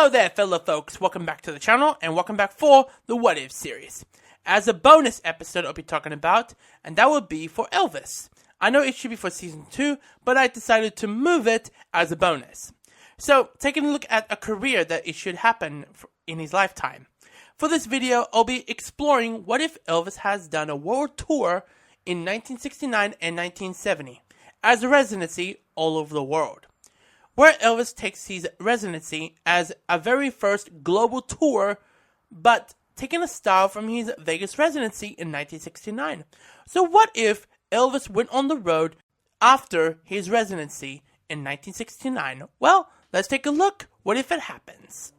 Hello there, fellow folks. Welcome back to the channel, and welcome back for the What If series. As a bonus episode I'll be talking about, and that will be for Elvis. I know it should be for season 2, but I decided to move it as a bonus. So, taking a look at a career that it should happen in his lifetime. For this video, I'll be exploring what if Elvis has done a world tour in 1969 and 1970, as a residency all over the world. Where Elvis takes his residency as a very first global tour, but taking a style from his Vegas residency in 1969. So what if Elvis went on the road after his residency in 1969? Well, let's take a look. What if it happens?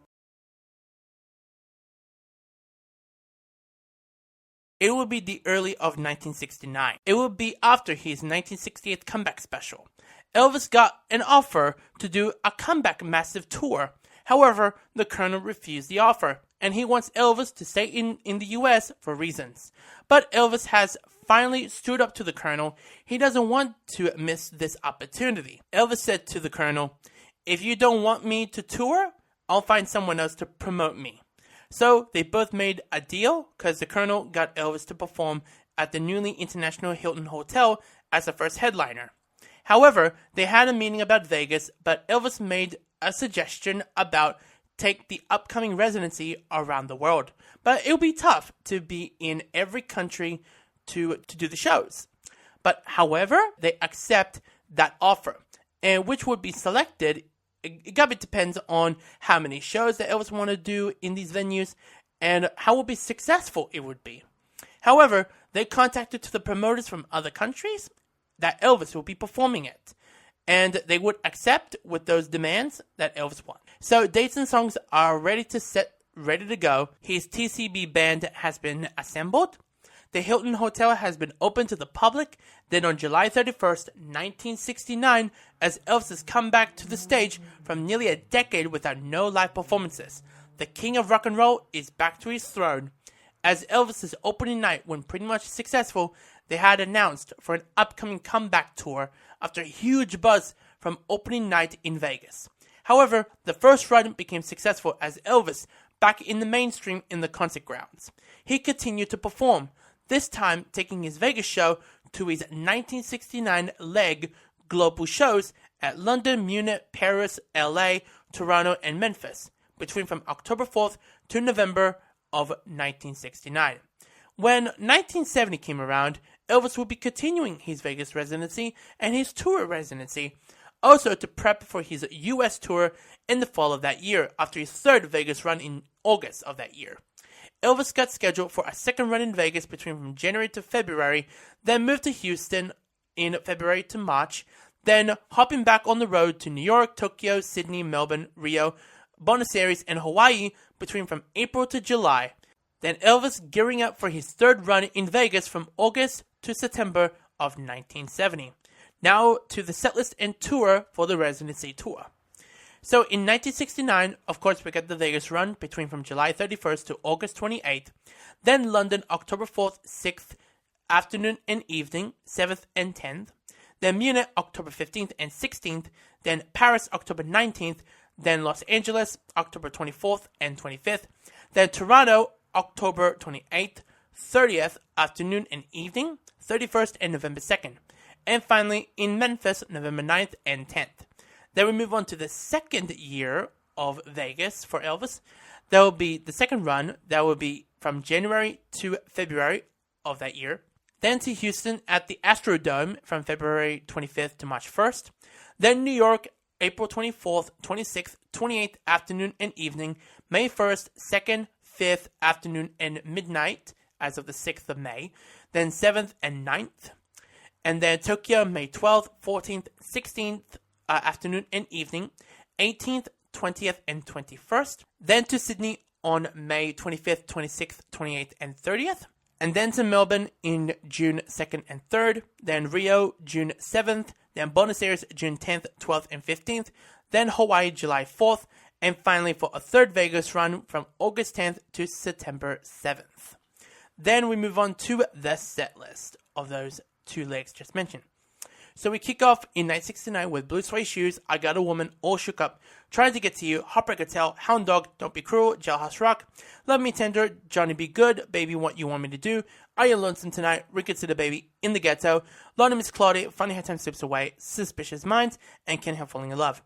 It will be the early of 1969. It will be after his 1968 comeback special. Elvis got an offer to do a comeback massive tour. However, the Colonel refused the offer, and he wants Elvis to stay in the US for reasons. But Elvis has finally stood up to the Colonel. He doesn't want to miss this opportunity. Elvis said to the Colonel, "If you don't want me to tour, I'll find someone else to promote me." So they both made a deal because the Colonel got Elvis to perform at the newly International Hilton Hotel as the first headliner. However, they had a meeting about Vegas, but Elvis made a suggestion about take the upcoming residency around the world. But it would be tough to be in every country to do the shows. But however, they accept that offer, and which would be selected. It depends on how many shows that Elvis want to do in these venues and how be successful it would be. However, they contacted to the promoters from other countries that Elvis will be performing at, and they would accept with those demands that Elvis wants. So dates and songs are ready to go. His TCB band has been assembled. The Hilton Hotel has been opened to the public. Then on July 31st, 1969, as Elvis has come back to the stage from nearly a decade without no live performances, the king of rock and roll is back to his throne. As Elvis's opening night went pretty much successful, they had announced for an upcoming comeback tour after a huge buzz from opening night in Vegas. However, the first run became successful as Elvis back in the mainstream in the concert grounds. He continued to perform, this time taking his Vegas show to his 1969 leg global shows at London, Munich, Paris, LA, Toronto, and Memphis, between from October 4th to November of 1969. When 1970 came around, Elvis would be continuing his Vegas residency and his tour residency, also to prep for his US tour in the fall of that year, after his third Vegas run in August of that year. Elvis got scheduled for a second run in Vegas between from January to February, then moved to Houston in February to March, then hopping back on the road to New York, Tokyo, Sydney, Melbourne, Rio, Buenos Aires, and Hawaii between from April to July. Then Elvis gearing up for his third run in Vegas from August to September of 1970. Now to the setlist and tour for the residency tour. So in 1969, of course, we got the Vegas run between from July 31st to August 28th. Then London, October 4th, 6th, afternoon and evening, 7th and 10th. Then Munich, October 15th and 16th. Then Paris, October 19th. Then Los Angeles, October 24th and 25th. Then Toronto, October 28th, 30th, afternoon and evening, 31st and November 2nd. And finally, in Memphis, November 9th and 10th. Then we move on to the second year of Vegas for Elvis. That will be the second run. That will be from January to February of that year. Then to Houston at the Astrodome from February 25th to March 1st. Then New York, April 24th, 26th, 28th, afternoon and evening. May 1st, 2nd, 5th, afternoon and midnight as of the 6th of May. Then 7th and 9th. And then Tokyo, May 12th, 14th, 16th, afternoon and evening. 18th, 20th, and 21st. Then to Sydney on May 25th, 26th, 28th, and 30th. And then to Melbourne in June 2nd and 3rd. Then Rio, June 7th. Then Buenos Aires, June 10th, 12th, and 15th. Then Hawaii, July 4th. And finally for a third Vegas run from August 10th to September 7th. Then we move on to the set list of those two legs just mentioned. So we kick off in 1969 with Blue Suede Shoes, I Got a Woman, All Shook Up, Trying to Get to You, Heartbreak Hotel, Hound Dog, Don't Be Cruel, Jailhouse Rock, Love Me Tender, Johnny Be Good, Baby What You Want Me to Do, Are You Lonesome Tonight, Rickets to the Baby, In the Ghetto, Lord of Miss Claudia, Funny How Time Slips Away, Suspicious Minds, and Can't Help Falling in Love.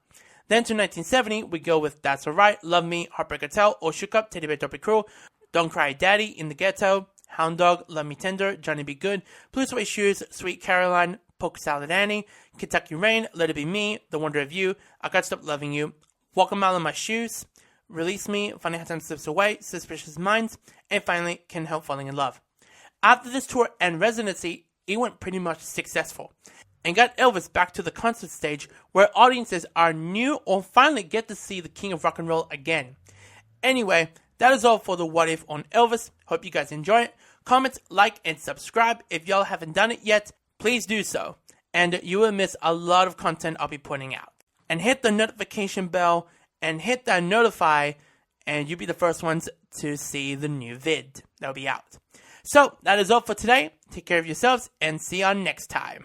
Then to 1970, we go with That's Alright, Love Me, Heartbreak Hotel, All Shook Up, Teddy Bear, Don't Be Cruel, Don't Cry Daddy, In the Ghetto, Hound Dog, Love Me Tender, Johnny Be Good, Blue Suede Shoes, Sweet Caroline, Polka Salad Annie, Kentucky Rain, Let It Be Me, The Wonder of You, I Got to Stop Loving You, Walk a Mile in My Shoes, Release Me, Funny How Time Slips Away, Suspicious Minds, and finally, Can't Help Falling in Love. After this tour and residency, it went pretty much successful and got Elvis back to the concert stage where audiences are new or finally get to see the King of Rock and Roll again. Anyway, that is all for the What If on Elvis. Hope you guys enjoy it. Comment, like, and subscribe. If y'all haven't done it yet, please do so. And you will miss a lot of content I'll be putting out. And hit the notification bell and hit that notify, and you'll be the first ones to see the new vid that'll be out. So, that is all for today. Take care of yourselves, and see y'all next time.